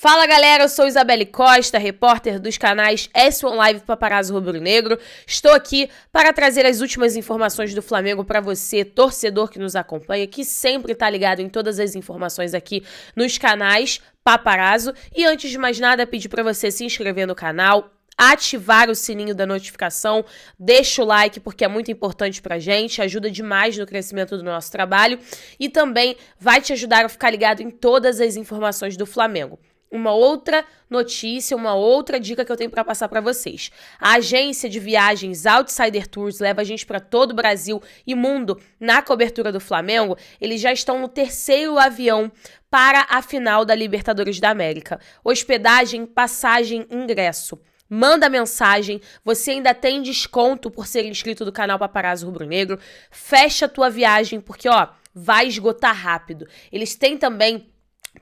Fala galera, eu sou Isabelle Costa, repórter dos canais S1 Live Paparazzo Rubro Negro. Estou aqui para trazer as últimas informações do Flamengo para você, torcedor que nos acompanha, que sempre está ligado em todas as informações aqui nos canais Paparazzo. E antes de mais nada, pedir para você se inscrever no canal, ativar o sininho da notificação, deixa o like porque é muito importante pra gente, ajuda demais no crescimento do nosso trabalho e também vai te ajudar a ficar ligado em todas as informações do Flamengo. Uma outra notícia, uma outra dica que eu tenho para passar para vocês. A agência de viagens Outsider Tours leva a gente para todo o Brasil e mundo na cobertura do Flamengo. Eles já estão no terceiro avião para a final da Libertadores da América. Hospedagem, passagem, ingresso. Manda mensagem, você ainda tem desconto por ser inscrito do canal Paparazzo Rubro Negro. Fecha a tua viagem, porque vai esgotar rápido. Eles têm também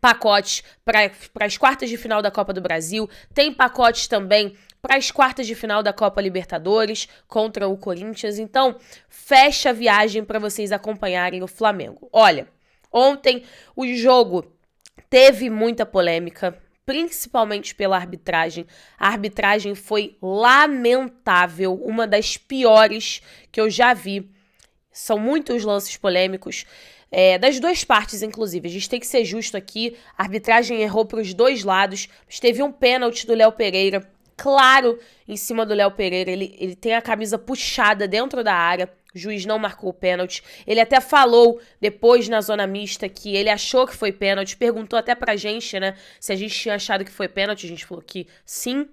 pacotes para as quartas de final da Copa do Brasil, tem pacotes também para as quartas de final da Copa Libertadores contra o Corinthians. Então, fecha a viagem para vocês acompanharem o Flamengo. Olha, ontem o jogo teve muita polêmica, principalmente pela arbitragem. A arbitragem foi lamentável, uma das piores que eu já vi. São muitos lances polêmicos, das duas partes, inclusive. A gente tem que ser justo aqui, a arbitragem errou para os dois lados, mas teve um pênalti do Léo Pereira, claro, em cima do Léo Pereira, ele tem a camisa puxada dentro da área, o juiz não marcou o pênalti. Ele até falou depois na zona mista que ele achou que foi pênalti, perguntou até pra gente, né, se a gente tinha achado que foi pênalti. A gente falou que sim,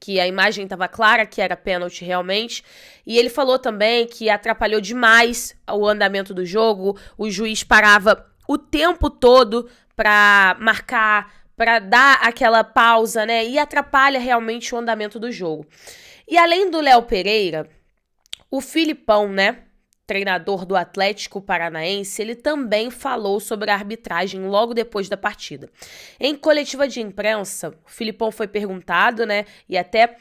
que a imagem estava clara que era pênalti realmente. E ele falou também que atrapalhou demais o andamento do jogo, o juiz parava o tempo todo pra marcar, pra dar aquela pausa, né, e atrapalha realmente o andamento do jogo. E além do Léo Pereira, o Filipão, né, treinador do Atlético Paranaense, ele também falou sobre a arbitragem logo depois da partida. Em coletiva de imprensa, o Filipão foi perguntado, né, e até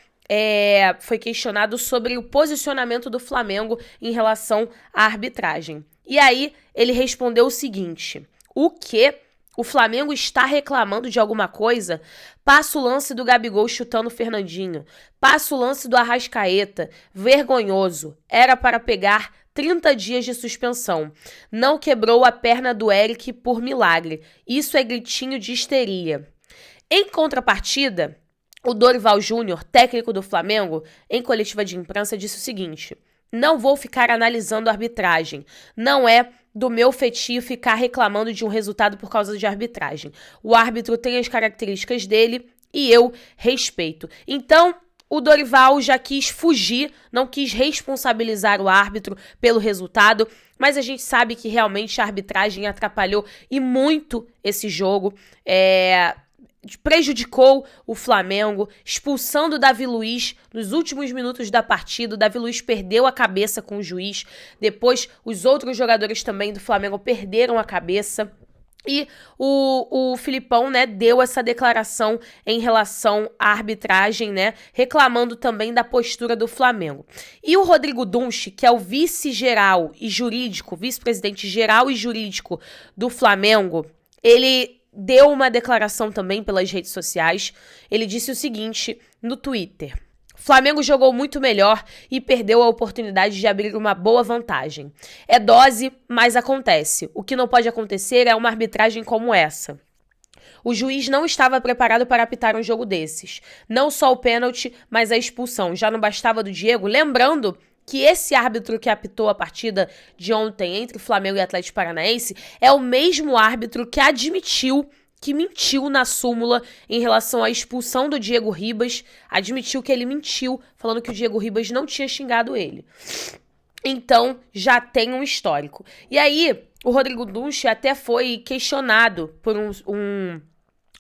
foi questionado sobre o posicionamento do Flamengo em relação à arbitragem. E aí ele respondeu o seguinte: o quê? O Flamengo está reclamando de alguma coisa? Passa o lance do Gabigol chutando o Fernandinho. Passa o lance do Arrascaeta. Vergonhoso. Era para pegar 30 dias de suspensão. Não quebrou a perna do Eric por milagre. Isso é gritinho de histeria. Em contrapartida, o Dorival Júnior, técnico do Flamengo, em coletiva de imprensa, disse o seguinte: não vou ficar analisando a arbitragem. Não é do meu feitio ficar reclamando de um resultado por causa de arbitragem. O árbitro tem as características dele e eu respeito. Então, o Dorival já quis fugir, não quis responsabilizar o árbitro pelo resultado, mas a gente sabe que realmente a arbitragem atrapalhou e muito esse jogo. Prejudicou o Flamengo, expulsando o Davi Luiz nos últimos minutos da partida. O Davi Luiz perdeu a cabeça com o juiz. Depois, os outros jogadores também do Flamengo perderam a cabeça. E o Filipão, né, deu essa declaração em relação à arbitragem, né, reclamando também da postura do Flamengo. E o Rodrigo Dunche, que é o vice-geral e jurídico, vice-presidente geral e jurídico do Flamengo, ele deu uma declaração também pelas redes sociais. Ele disse o seguinte no Twitter: Flamengo jogou muito melhor e perdeu a oportunidade de abrir uma boa vantagem. É dose, mas acontece. O que não pode acontecer é uma arbitragem como essa. O juiz não estava preparado para apitar um jogo desses. Não só o pênalti, mas a expulsão. Já não bastava do Diego? Lembrando que esse árbitro que apitou a partida de ontem entre Flamengo e Atlético Paranaense é o mesmo árbitro que admitiu que mentiu na súmula em relação à expulsão do Diego Ribas. Admitiu que ele mentiu, falando que o Diego Ribas não tinha xingado ele. Então, já tem um histórico. E aí, o Rodrigo Dunche até foi questionado por um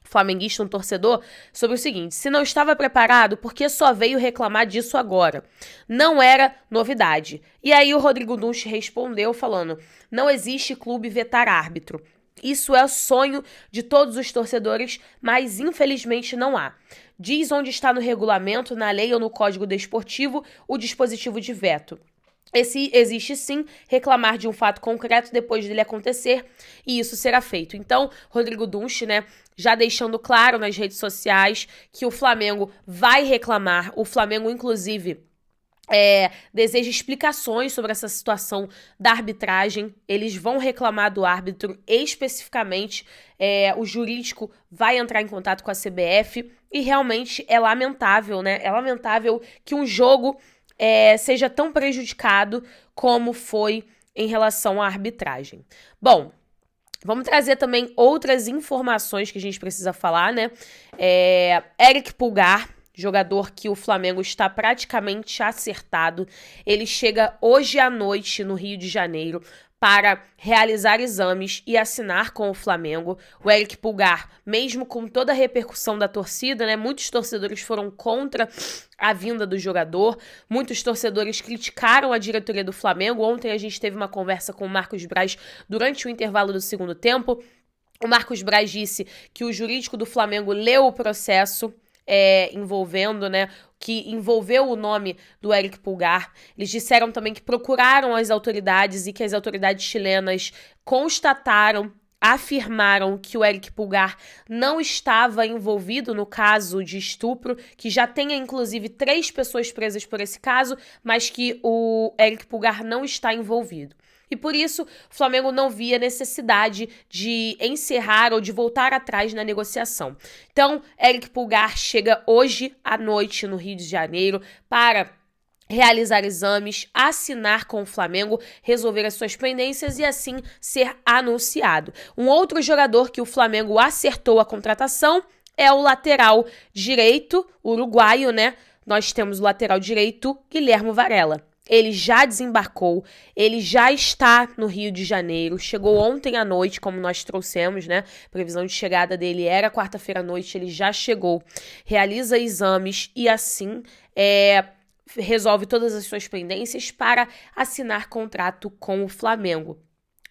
flamenguista, um torcedor, sobre o seguinte: se não estava preparado, por que só veio reclamar disso agora? Não era novidade. E aí o Rodrigo Dunche respondeu falando: não existe clube vetar árbitro. Isso é o sonho de todos os torcedores, mas infelizmente não há. Diz onde está no regulamento, na lei ou no código desportivo o dispositivo de veto. Existe sim reclamar de um fato concreto depois dele acontecer, e isso será feito. Então, Rodrigo Dunst, né, já deixando claro nas redes sociais que o Flamengo vai reclamar. O Flamengo, inclusive, deseja explicações sobre essa situação da arbitragem. Eles vão reclamar do árbitro especificamente. O jurídico vai entrar em contato com a CBF e realmente é lamentável, né? É lamentável que um jogo seja tão prejudicado como foi em relação à arbitragem. Bom, vamos trazer também outras informações que a gente precisa falar, né? Eric Pulgar, jogador que o Flamengo está praticamente acertado. Ele chega hoje à noite no Rio de Janeiro para realizar exames e assinar com o Flamengo. O Eric Pulgar, mesmo com toda a repercussão da torcida, né, muitos torcedores foram contra a vinda do jogador, muitos torcedores criticaram a diretoria do Flamengo. Ontem a gente teve uma conversa com o Marcos Braz durante o intervalo do segundo tempo. O Marcos Braz disse que o jurídico do Flamengo leu o processo envolvendo, né, que envolveu o nome do Eric Pulgar. Eles disseram também que procuraram as autoridades e que as autoridades chilenas afirmaram que o Eric Pulgar não estava envolvido no caso de estupro, que já tenha inclusive 3 pessoas presas por esse caso, mas que o Eric Pulgar não está envolvido. E por isso, o Flamengo não via necessidade de encerrar ou de voltar atrás na negociação. Então, Eric Pulgar chega hoje à noite no Rio de Janeiro para realizar exames, assinar com o Flamengo, resolver as suas pendências e assim ser anunciado. Um outro jogador que o Flamengo acertou a contratação é o lateral direito, uruguaio, né? Nós temos o lateral direito, Guilherme Varela. Ele já desembarcou, ele já está no Rio de Janeiro, chegou ontem à noite, como nós trouxemos, né? A previsão de chegada dele era quarta-feira à noite, ele já chegou, realiza exames e assim resolve todas as suas pendências para assinar contrato com o Flamengo.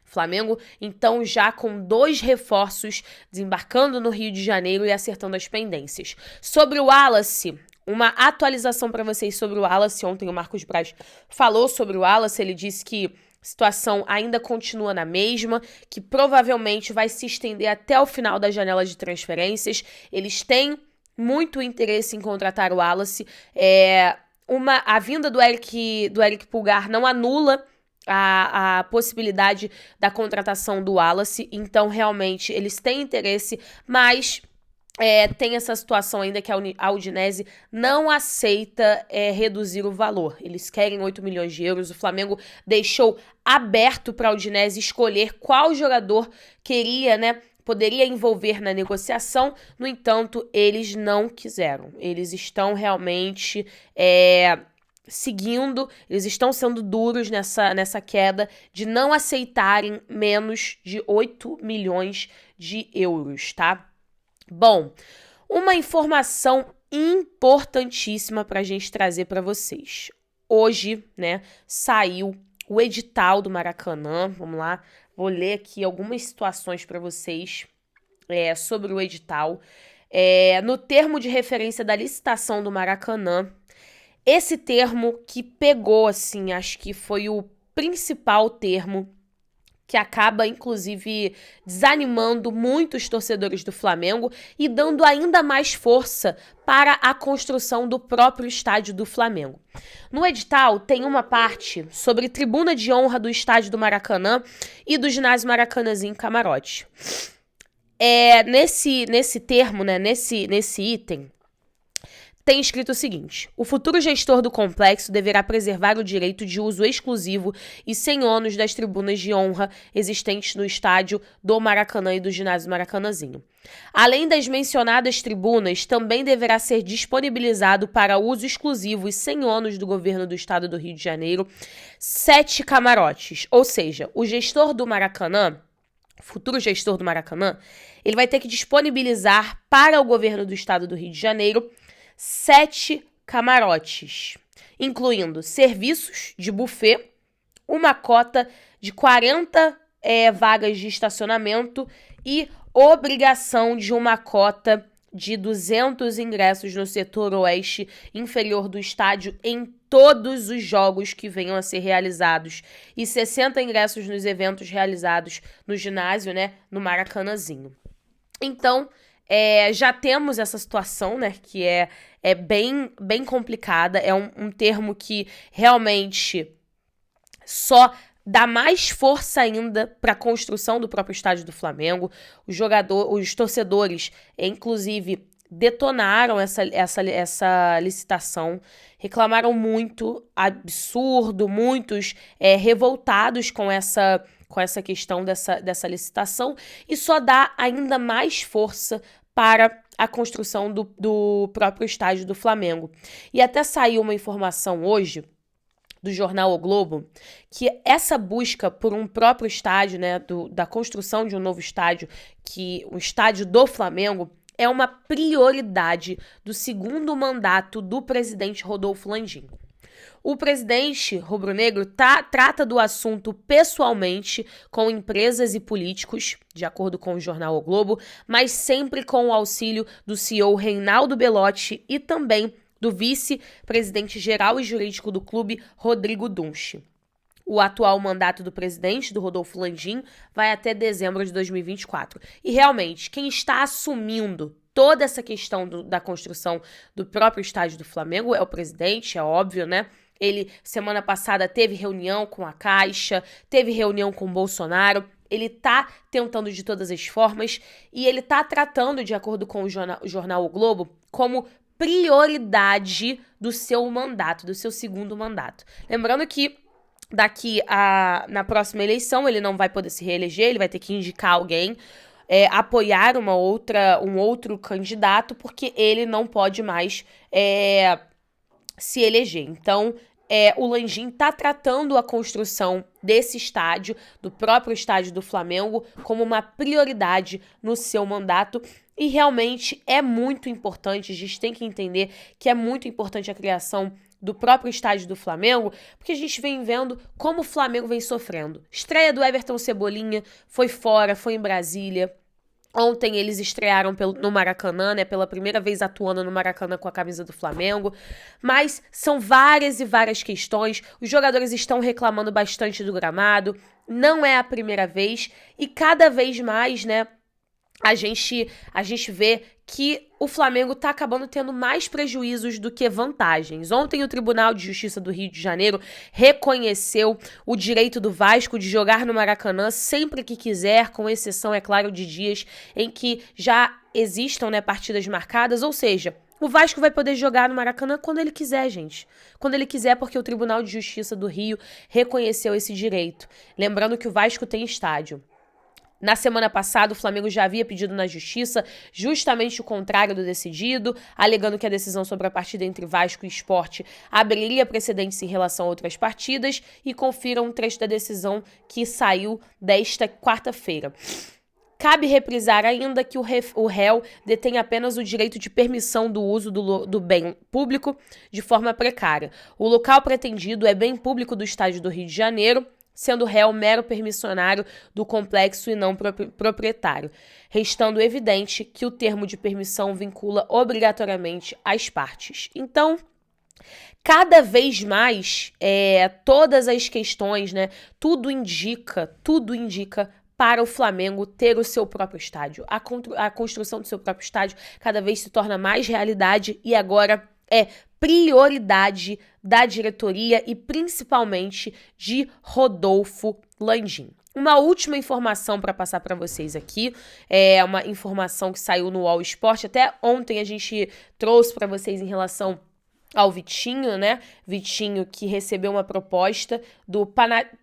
Flamengo, então, já com 2 reforços, desembarcando no Rio de Janeiro e acertando as pendências. Sobre o Wallace, uma atualização para vocês sobre o Wallace. Ontem o Marcos Braz falou sobre o Wallace, ele disse que a situação ainda continua na mesma, que provavelmente vai se estender até o final da janela de transferências. Eles têm muito interesse em contratar o Wallace. A vinda do Eric Pulgar não anula a possibilidade da contratação do Wallace, então realmente eles têm interesse, mas tem essa situação ainda que a Udinese não aceita reduzir o valor. Eles querem 8 milhões de euros. O Flamengo deixou aberto para a Udinese escolher qual jogador queria, né, poderia envolver na negociação. No entanto, eles não quiseram. Eles estão realmente eles estão sendo duros nessa queda de não aceitarem menos de 8 milhões de euros, tá? Bom, uma informação importantíssima para a gente trazer para vocês. Hoje, né, saiu o edital do Maracanã. Vamos lá, vou ler aqui algumas situações para vocês sobre o edital. No termo de referência da licitação do Maracanã, esse termo que pegou, assim, acho que foi o principal termo que acaba, inclusive, desanimando muitos torcedores do Flamengo e dando ainda mais força para a construção do próprio estádio do Flamengo. No edital, tem uma parte sobre tribuna de honra do estádio do Maracanã e do ginásio Maracanãzinho Camarote. Nesse termo, né, nesse item, tem escrito o seguinte: o futuro gestor do complexo deverá preservar o direito de uso exclusivo e sem ônus das tribunas de honra existentes no estádio do Maracanã e do ginásio Maracanãzinho. Além das mencionadas tribunas, também deverá ser disponibilizado para uso exclusivo e sem ônus do governo do estado do Rio de Janeiro 7 camarotes. Ou seja, o gestor do Maracanã, futuro gestor do Maracanã, ele vai ter que disponibilizar para o governo do estado do Rio de Janeiro 7 camarotes, incluindo serviços de buffet, uma cota de 40 vagas de estacionamento e obrigação de uma cota de 200 ingressos no setor oeste inferior do estádio em todos os jogos que venham a ser realizados e 60 ingressos nos eventos realizados no ginásio, né, no Maracanãzinho. Então, já temos essa situação, né, que é bem complicada, é um termo que realmente só dá mais força ainda para a construção do próprio estádio do Flamengo. Os torcedores, inclusive, detonaram essa licitação, reclamaram muito, absurdo, muitos revoltados com essa questão dessa licitação, e só dá ainda mais força para a construção do próprio estádio do Flamengo. E até saiu uma informação hoje do jornal O Globo, que essa busca por um próprio estádio, né, da construção de um novo estádio, que o estádio do Flamengo, é uma prioridade do segundo mandato do presidente Rodolfo Landim. O presidente rubro-negro trata do assunto pessoalmente com empresas e políticos, de acordo com o jornal O Globo, mas sempre com o auxílio do CEO Reinaldo Belotti e também do vice-presidente geral e jurídico do clube, Rodrigo Dunche. O atual mandato do presidente, do Rodolfo Landim, vai até dezembro de 2024. E realmente, quem está assumindo toda essa questão da construção do próprio estádio do Flamengo é o presidente, é óbvio, né? Ele, semana passada, teve reunião com a Caixa, teve reunião com o Bolsonaro. Ele tá tentando de todas as formas e ele tá tratando, de acordo com o jornal O Globo, como prioridade do seu mandato, do seu segundo mandato. Lembrando que na próxima eleição ele não vai poder se reeleger, ele vai ter que indicar alguém, apoiar um outro candidato, porque ele não pode mais se eleger. Então, o Landim está tratando a construção desse estádio, do próprio estádio do Flamengo, como uma prioridade no seu mandato. E realmente é muito importante, a gente tem que entender que é muito importante a criação do próprio estádio do Flamengo, porque a gente vem vendo como o Flamengo vem sofrendo. Estreia do Everton Cebolinha, foi fora, foi em Brasília. Ontem eles estrearam no Maracanã, né, pela primeira vez atuando no Maracanã com a camisa do Flamengo. Mas são várias e várias questões. Os jogadores estão reclamando bastante do gramado. Não é a primeira vez. E cada vez mais, né, a gente vê que o Flamengo está acabando tendo mais prejuízos do que vantagens. Ontem o Tribunal de Justiça do Rio de Janeiro reconheceu o direito do Vasco de jogar no Maracanã sempre que quiser, com exceção, é claro, de dias em que já existam, né, partidas marcadas, ou seja, o Vasco vai poder jogar no Maracanã quando ele quiser, gente. Quando ele quiser, porque o Tribunal de Justiça do Rio reconheceu esse direito. Lembrando que o Vasco tem estádio. Na semana passada, o Flamengo já havia pedido na Justiça justamente o contrário do decidido, alegando que a decisão sobre a partida entre Vasco e Sport abriria precedentes em relação a outras partidas, e confiram um trecho da decisão que saiu desta quarta-feira. Cabe reprisar ainda que o réu detém apenas o direito de permissão do uso do bem público de forma precária. O local pretendido é bem público do estádio do Rio de Janeiro, sendo réu mero permissionário do complexo e não proprietário, restando evidente que o termo de permissão vincula obrigatoriamente as partes. Então, cada vez mais, todas as questões, né, tudo indica para o Flamengo ter o seu próprio estádio. A construção do seu próprio estádio cada vez se torna mais realidade e agora é prioridade da diretoria e principalmente de Rodolfo Landim. Uma última informação para passar para vocês aqui, é uma informação que saiu no All Sport, até ontem a gente trouxe para vocês em relação ao Vitinho, né? Vitinho que recebeu uma proposta do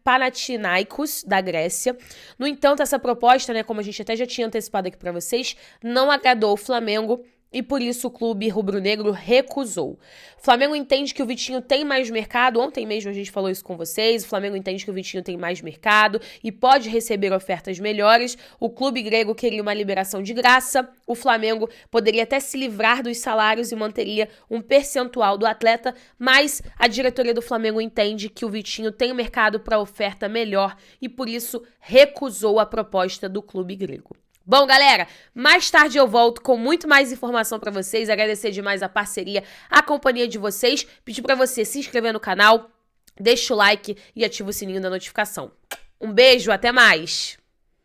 Panathinaikos da Grécia. No entanto, essa proposta, né, como a gente até já tinha antecipado aqui para vocês, não agradou o Flamengo. E por isso o clube rubro-negro recusou. O Flamengo entende que o Vitinho tem mais mercado. Ontem mesmo a gente falou isso com vocês. O Flamengo entende que o Vitinho tem mais mercado e pode receber ofertas melhores. O clube grego queria uma liberação de graça. O Flamengo poderia até se livrar dos salários e manteria um percentual do atleta. Mas a diretoria do Flamengo entende que o Vitinho tem mercado para oferta melhor e por isso recusou a proposta do clube grego. Bom, galera, mais tarde eu volto com muito mais informação pra vocês. Agradecer demais a parceria, a companhia de vocês. Pedir pra você se inscrever no canal, deixa o like e ativa o sininho da notificação. Um beijo, até mais!